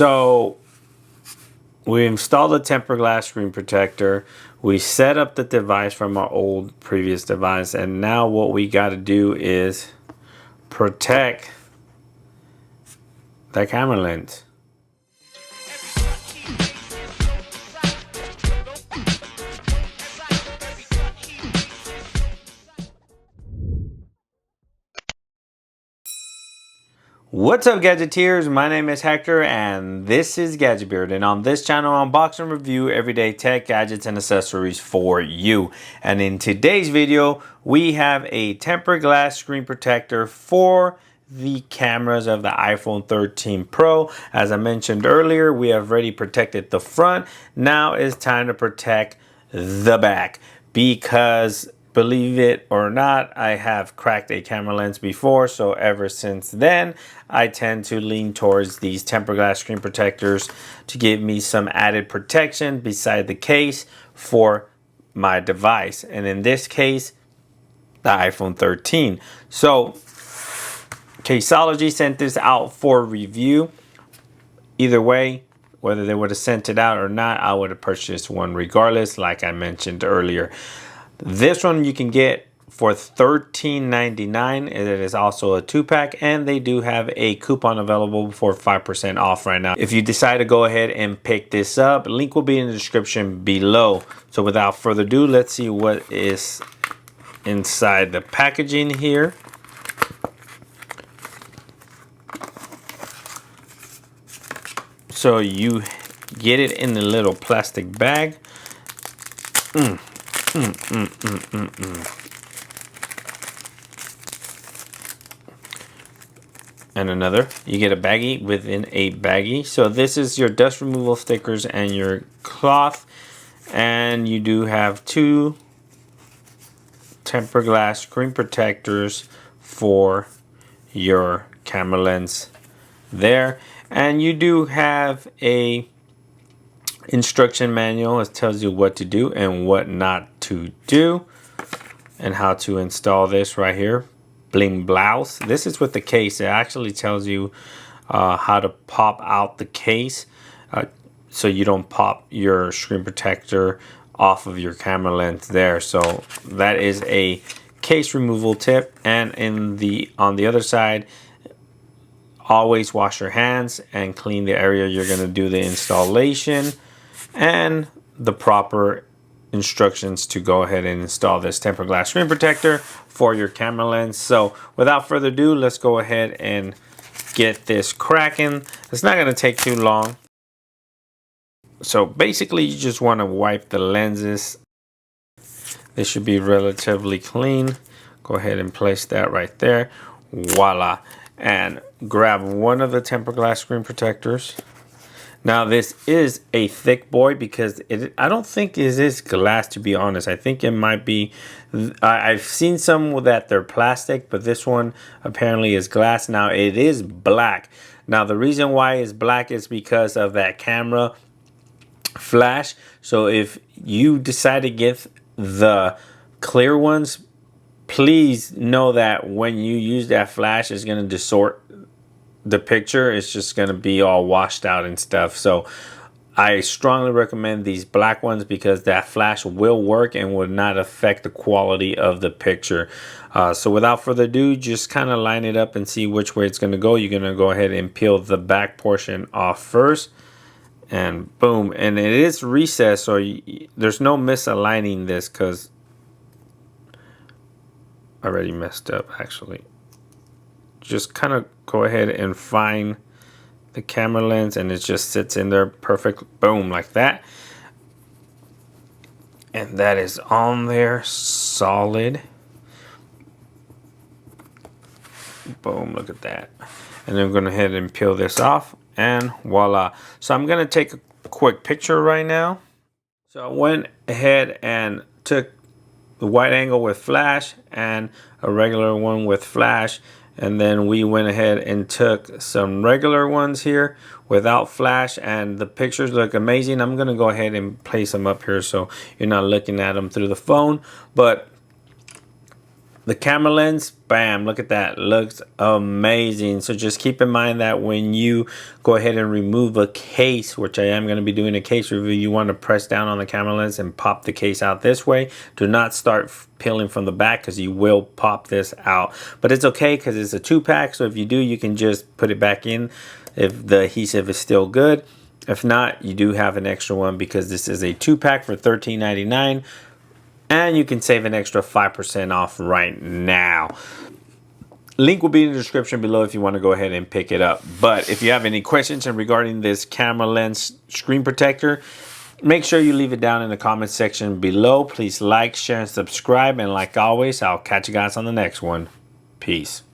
So we installed the tempered glass screen protector. We set up the device from our previous device, and now what we got to do is protect the camera lens. What's up, Gadgeteers? My name is Hector and this is Gadget Beard, and on this channel I unbox and review everyday tech, gadgets, and accessories for you. And in today's video we have a tempered glass screen protector for the cameras of the iPhone 13 Pro. As I mentioned earlier, we have already protected the front. Now it's time to protect the back, because believe it or not, I have cracked a camera lens before, so ever since then I tend to lean towards these tempered glass screen protectors to give me some added protection beside the case for my device, and in this case the iPhone 13. So Caseology sent this out for review. Either way, whether they would have sent it out or not, I would have purchased one regardless, like I mentioned earlier. This one you can get for $13.99. It is also a 2-pack, and they do have a coupon available for 5% off right now if you decide to go ahead and pick this up. Link will be in the description below. So without further ado, let's see what is inside the packaging here. So you get it in the little plastic bag. And another, you get a baggie within a baggie. So this is your dust removal stickers and your cloth, and you do have 2 tempered glass screen protectors for your camera lens there, and you do have a instruction manual. It tells you what to do and what not to do, and how to install this right here. Bling blouse. This is with the case. It actually tells you how to pop out the case so you don't pop your screen protector off of your camera lens there. So that is a case removal tip. And on the other side, always wash your hands and clean the area you're going to do the installation, and the proper instructions to go ahead and install this tempered glass screen protector for your camera lens. So without further ado, let's go ahead and get this cracking. It's not going to take too long. So basically you just want to wipe the lenses. They should be relatively clean. Go ahead and place that right there. Voila. And grab one of the tempered glass screen protectors. Now this is a thick boy, because I don't think it is glass, to be honest. I think it might be, I've seen some that they're plastic, but this one apparently is glass. Now it is black. Now the reason why it's black is because of that camera flash. So if you decide to get the clear ones, please know that when you use that flash, it's going to distort the picture. It's just going to be all washed out and stuff. So I strongly recommend these black ones, because that flash will work and will not affect the quality of the picture. So without further ado, just kind of line it up and see which way it's going to go. You're going to go ahead and peel the back portion off first, and boom. And it is recessed, so there's no misaligning this, because I already messed up actually. Just kind of go ahead and find the camera lens, and it just sits in there perfect. Boom, like that. And that is on there solid. Boom, look at that. And then I'm going to go ahead and peel this off, and voila. So I'm going to take a quick picture right now. So I went ahead and took the wide angle with flash and a regular one with flash, and then we went ahead and took some regular ones here without flash, and the pictures look amazing. I'm gonna go ahead and place them up here so you're not looking at them through the phone, but The camera lens, bam, look at that, looks amazing. So just keep in mind that when you go ahead and remove a case, which I am going to be doing a case review, you want to press down on the camera lens and pop the case out this way. Do not start peeling from the back because you will pop this out. But it's okay because it's a 2-pack, so if you do, you can just put it back in if the adhesive is still good. If not, you do have an extra one because this is a 2-pack for $13.99. And you can save an extra 5% off right now. Link will be in the description below if you want to go ahead and pick it up. But if you have any questions regarding this camera lens screen protector, make sure you leave it down in the comment section below. Please like, share, and subscribe. And like always, I'll catch you guys on the next one. Peace.